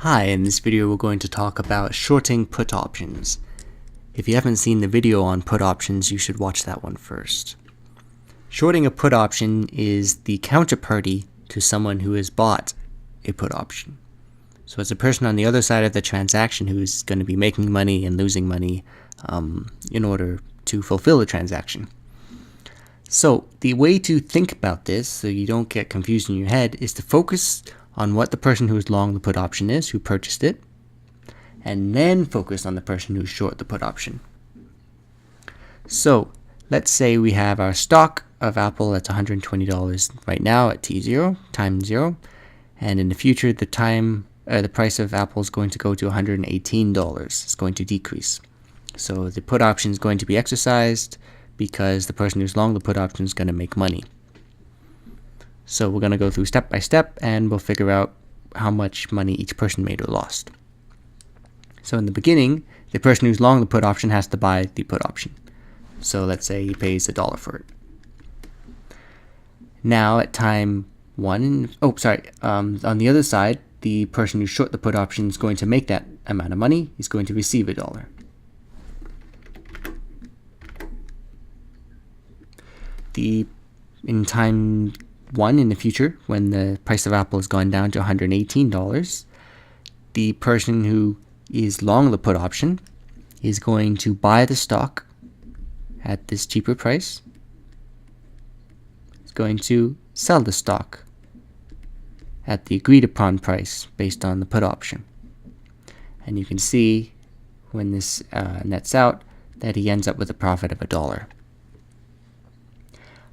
Hi, in this video we're going to talk about shorting put options. If you haven't seen the video on put options, you should watch that one first. Shorting a put option is the counterparty to someone who has bought a put option. So it's a person on the other side of the transaction who is going to be making money and losing money in order to fulfill the transaction. So the way to think about this, so you don't get confused in your head, is to focus on what the person who is long the put option is, who purchased it, and then focus on the person who's short the put option. So let's say we have our stock of Apple that's $120 right now at T0, time 0, and in the future the price of Apple is going to go to $118. It's going to decrease. So the put option is going to be exercised because the person who's long the put option is going to make money. So we're going to go through step by step and we'll figure out how much money each person made or lost. So in the beginning, the person who's long the put option has to buy the put option. So let's say he pays $1 for it. Now at time 1, on the other side, the person who's short the put option is going to make that amount of money. He's going to receive $1. In time 1 in the future, when the price of Apple has gone down to $118, the person who is long the put option is going to buy the stock at this cheaper price. It's going to sell the stock at the agreed upon price based on the put option. And you can see when this nets out that he ends up with a profit of $1.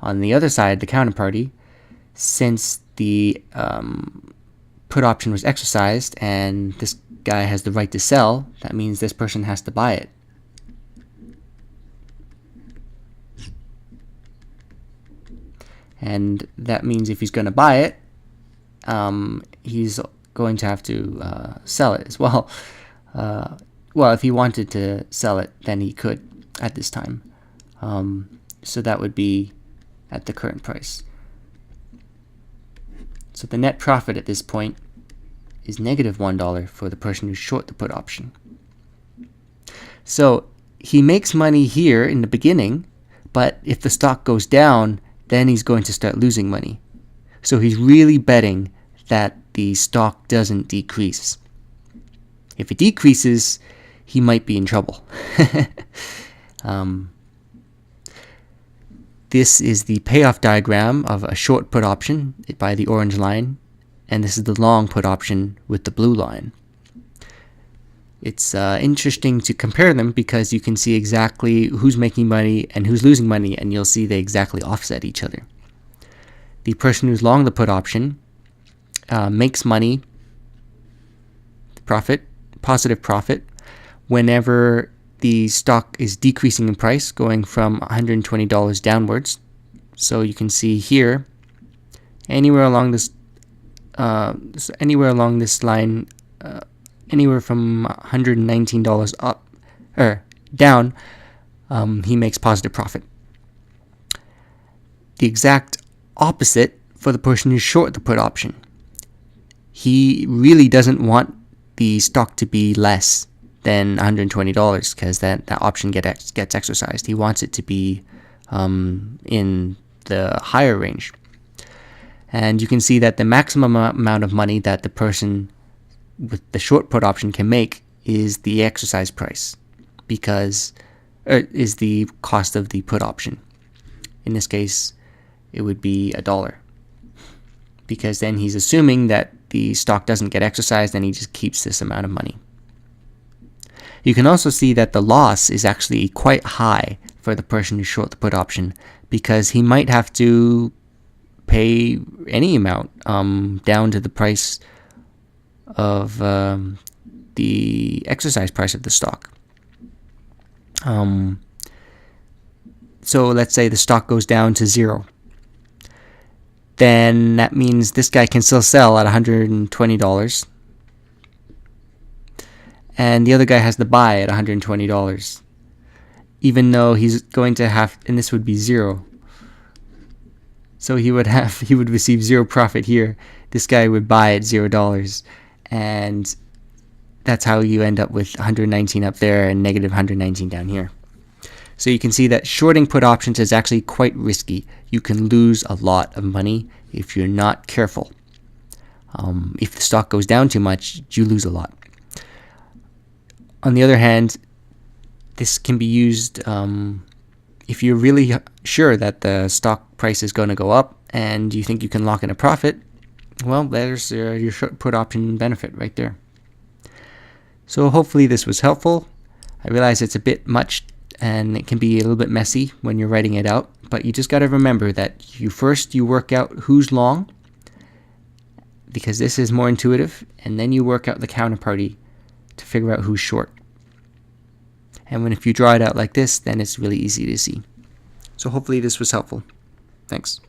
On the other side, the counterparty, since the put option was exercised and this guy has the right to sell, that means this person has to buy it. And that means if he's going to buy it, he's going to have to sell it as well. Well, if he wanted to sell it, then he could at this time. So that would be at the current price. So the net profit at this point is negative $1 for the person who's short the put option. So he makes money here in the beginning, but if the stock goes down, then he's going to start losing money. So he's really betting that the stock doesn't decrease. If it decreases, he might be in trouble. This is the payoff diagram of a short put option by the orange line, and this is the long put option with the blue line. It's interesting to compare them because you can see exactly who's making money and who's losing money, and you'll see they exactly offset each other. The person who's long the put option makes money, positive profit, whenever the stock is decreasing in price, going from $120 downwards. So you can see here, anywhere along this line, anywhere from $119 up or down, he makes positive profit. The exact opposite for the person who's short the put option. He really doesn't want the stock to be less than $120 because that option gets exercised. He wants it to be in the higher range. And you can see that the maximum amount of money that the person with the short put option can make is the exercise price, because is the cost of the put option. In this case, it would be $1, because then he's assuming that the stock doesn't get exercised and he just keeps this amount of money. You can also see that the loss is actually quite high for the person who short the put option, because he might have to pay any amount down to the price of the exercise price of the stock. So let's say the stock goes down to 0. Then that means this guy can still sell at $120. And the other guy has to buy at $120, even though he's going to have, and this would be 0. So he would receive 0 profit here. This guy would buy at $0, and that's how you end up with 119 up there and negative 119 down here. So you can see that shorting put options is actually quite risky. You can lose a lot of money if you're not careful. If the stock goes down too much, you lose a lot. On the other hand, this can be used if you're really sure that the stock price is going to go up and you think you can lock in a profit. Well, there's your short put option benefit right there. So hopefully this was helpful. I realize it's a bit much and it can be a little bit messy when you're writing it out, but you just got to remember that you work out who's long, because this is more intuitive, and then you work out the counterparty to figure out who's short. And if you draw it out like this, then it's really easy to see. So hopefully this was helpful. Thanks.